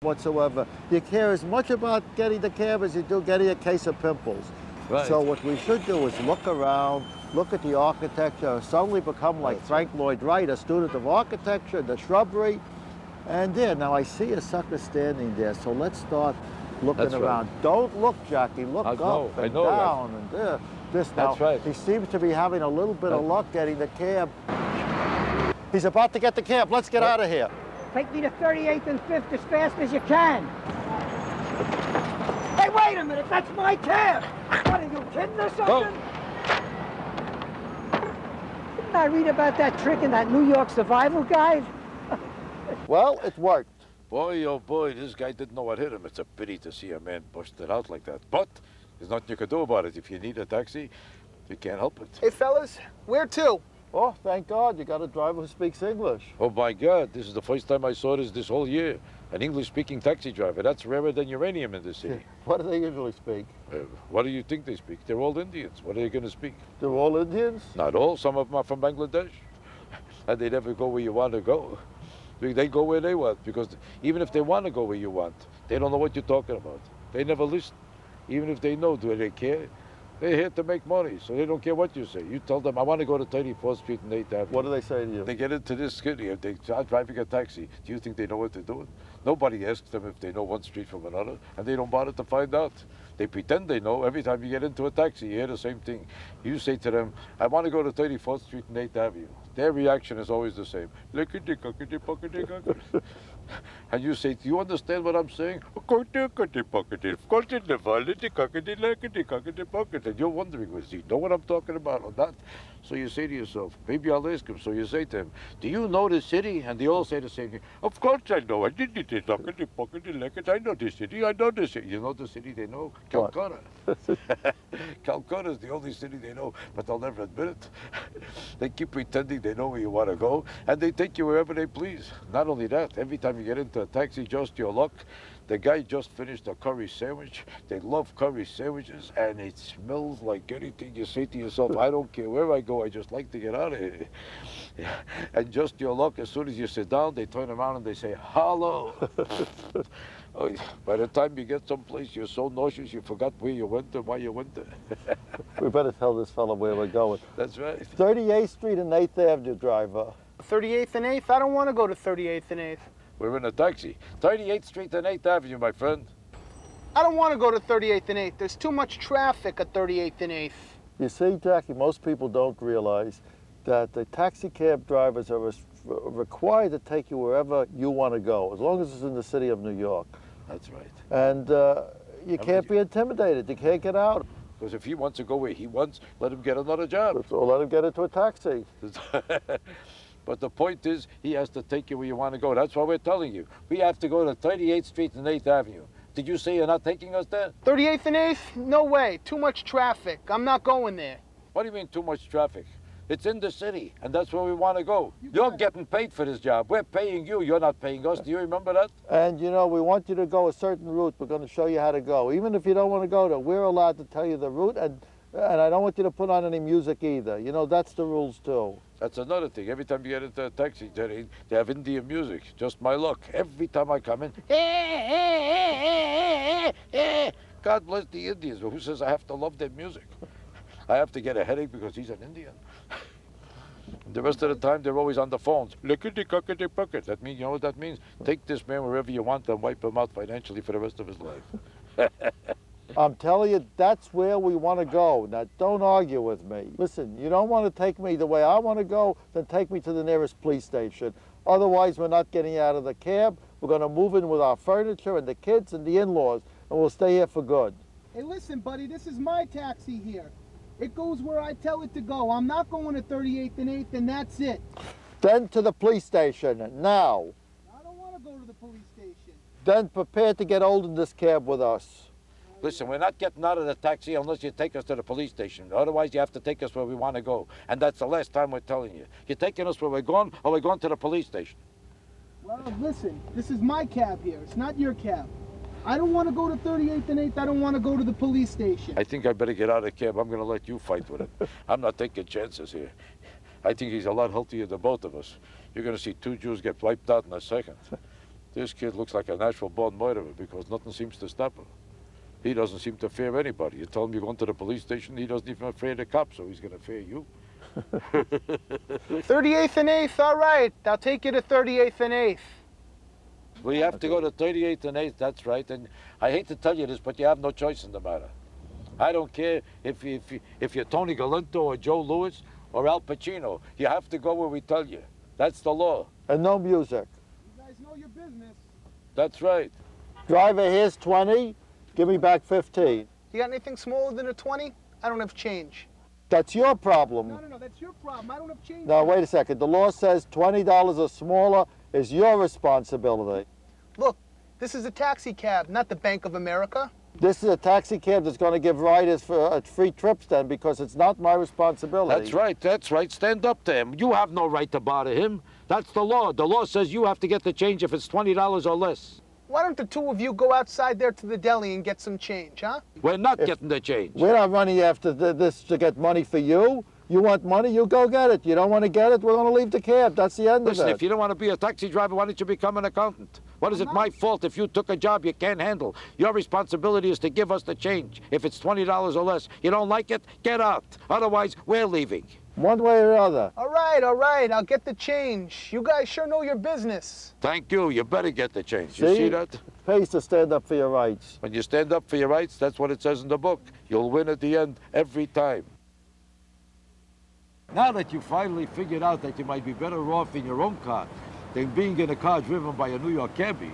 whatsoever. You care as much about getting the cab as you do getting a case of pimples. Right. So what we should do is look around, look at the architecture, suddenly become like Frank Lloyd Wright, a student of architecture, the shrubbery. And there, now I see a sucker standing there, so let's start looking That's around. right. Don't look, Jackie, look up and down and there. This now, That's right. he seems to be having a little bit of luck getting the cab. He's about to get the cab. Let's get out of here. Take me to 38th and 5th as fast as you can. Hey, wait a minute, that's my cab. What, are you kidding or something? Didn't I read about that trick in that New York survival guide? Well, it worked. Boy, oh boy, this guy didn't know what hit him. It's a pity to see a man busted out like that. But there's nothing you can do about it. If you need a taxi, you can't help it. Hey, fellas, where to? Oh, thank God, you got a driver who speaks English. Oh my God, this is the first time I saw this whole year. An English-speaking taxi driver. That's rarer than uranium in the city. What do they usually speak? What do you think they speak? They're all Indians. What are they going to speak? They're all Indians? Not all. Some of them are from Bangladesh. And they never go where you want to go. They go where they want, because even if they want to go where you want, they don't know what you're talking about. They never listen. Even if they know, do they care? They're here to make money, so they don't care what you say. You tell them, I want to go to 34th Street and 8th Avenue. What do they say to you? They get into this city, if they start driving a taxi, do you think they know what they're doing? Nobody asks them if they know one street from another, and they don't bother to find out. They pretend they know. Every time you get into a taxi, you hear the same thing. You say to them, I want to go to 34th Street and 8th Avenue. Their reaction is always the same. And you say, do you understand what I'm saying? And you're wondering, does he know what I'm talking about or not? So you say to yourself, maybe I'll ask him. So you say to him, do you know the city? And they all say the same thing. Of course I know. I know the city. I know the city. You know the city they know? Calcutta. Calcutta is the only city they know, but they'll never admit it. They keep pretending they know where you want to go, and they take you wherever they please. Not only that, every time you get into a taxi, just your luck, the guy just finished a curry sandwich. They love curry sandwiches, and it smells like anything. You say to yourself, I don't care where I go, I just like to get out of here. And just your luck, as soon as you sit down, they turn around and they say, hello. Oh, by the time you get someplace, you're so nauseous, you forgot where you went and why you went there. We better tell this fellow where we're going. That's right. 38th Street and 8th Avenue, driver. 38th and 8th? I don't want to go to 38th and 8th. We're in a taxi. 38th Street and 8th Avenue, my friend. I don't want to go to 38th and 8th. There's too much traffic at 38th and 8th. You see, Jackie, most people don't realize that the taxi cab drivers are required to take you wherever you want to go, as long as it's in the city of New York. That's right. And you can't be intimidated. You can't get out. Because if he wants to go where he wants, let him get another job. So let him get into a taxi. But the point is, he has to take you where you want to go. That's why we're telling you. We have to go to 38th Street and 8th Avenue. Did you say you're not taking us there? 38th and 8th? No way. Too much traffic. I'm not going there. What do you mean too much traffic? It's in the city, and that's where we want to go. You're getting paid for this job. We're paying you. You're not paying us. Do you remember that? And, you know, we want you to go a certain route. We're going to show you how to go. Even if you don't want to go there, we're allowed to tell you the route, and I don't want you to put on any music either. You know, that's the rules, too. That's another thing. Every time you get into a taxi, they have Indian music. Just my luck. Every time I come in, God bless the Indians. But who says I have to love their music? I have to get a headache because he's an Indian. The rest of the time, they're always on the phones. That means, you know what that means? Take this man wherever you want and wipe him out financially for the rest of his life. I'm telling you, that's where we want to go. Now, don't argue with me. Listen, you don't want to take me the way I want to go, then take me to the nearest police station. Otherwise, we're not getting out of the cab. We're going to move in with our furniture and the kids and the in-laws, and we'll stay here for good. Hey, listen, buddy, this is my taxi here. It goes where I tell it to go. I'm not going to 38th and 8th, and that's it. Then to the police station, now. I don't want to go to the police station. Then prepare to get old in this cab with us. Listen, we're not getting out of the taxi unless you take us to the police station. Otherwise, you have to take us where we want to go. And that's the last time we're telling you. You're taking us where we're going, or we're going to the police station. Well, listen, this is my cab here. It's not your cab. I don't want to go to 38th and 8th. I don't want to go to the police station. I think I better get out of the cab. I'm going to let you fight with him. I'm not taking chances here. I think he's a lot healthier than both of us. You're going to see two Jews get wiped out in a second. This kid looks like a natural-born murderer because nothing seems to stop him. He doesn't seem to fear anybody. You tell him you're going to the police station, he doesn't even fear the cops, so he's going to fear you. 38th and 8th, all right. I'll take you to 38th and 8th. We have to go to 38th and 8th, that's right. And I hate to tell you this, but you have no choice in the matter. I don't care if you're Tony Galanto or Joe Louis or Al Pacino. You have to go where we tell you. That's the law. And no music. You guys know your business. That's right. Driver, here's 20. Give me back 15. You got anything smaller than a 20? I don't have change. That's your problem. No, that's your problem. I don't have change. Now, wait a second. The law says $20 or smaller is your responsibility. Look, this is a taxi cab, not the Bank of America. This is a taxi cab that's going to give riders for free trips then, because it's not my responsibility. That's right. Stand up to him. You have no right to bother him. That's the law. The law says you have to get the change if it's $20 or less. Why don't the two of you go outside there to the deli and get some change, huh? We're not getting the change. We're not running after this to get money for you. You want money, you go get it. You don't want to get it, we're going to leave the cab. That's the end Listen, of it. if you don't want to be a taxi driver, why don't you become an accountant? What is it my fault if you took a job you can't handle? Your responsibility is to give us the change. If it's $20 or less, you don't like it, get out. Otherwise, we're leaving. One way or other. All right. I'll get the change. You guys sure know your business. Thank you. You better get the change. You see that? It pays to stand up for your rights. When you stand up for your rights, that's what it says in the book. You'll win at the end every time. Now that you finally figured out that you might be better off in your own car than being in a car driven by a New York cabbie,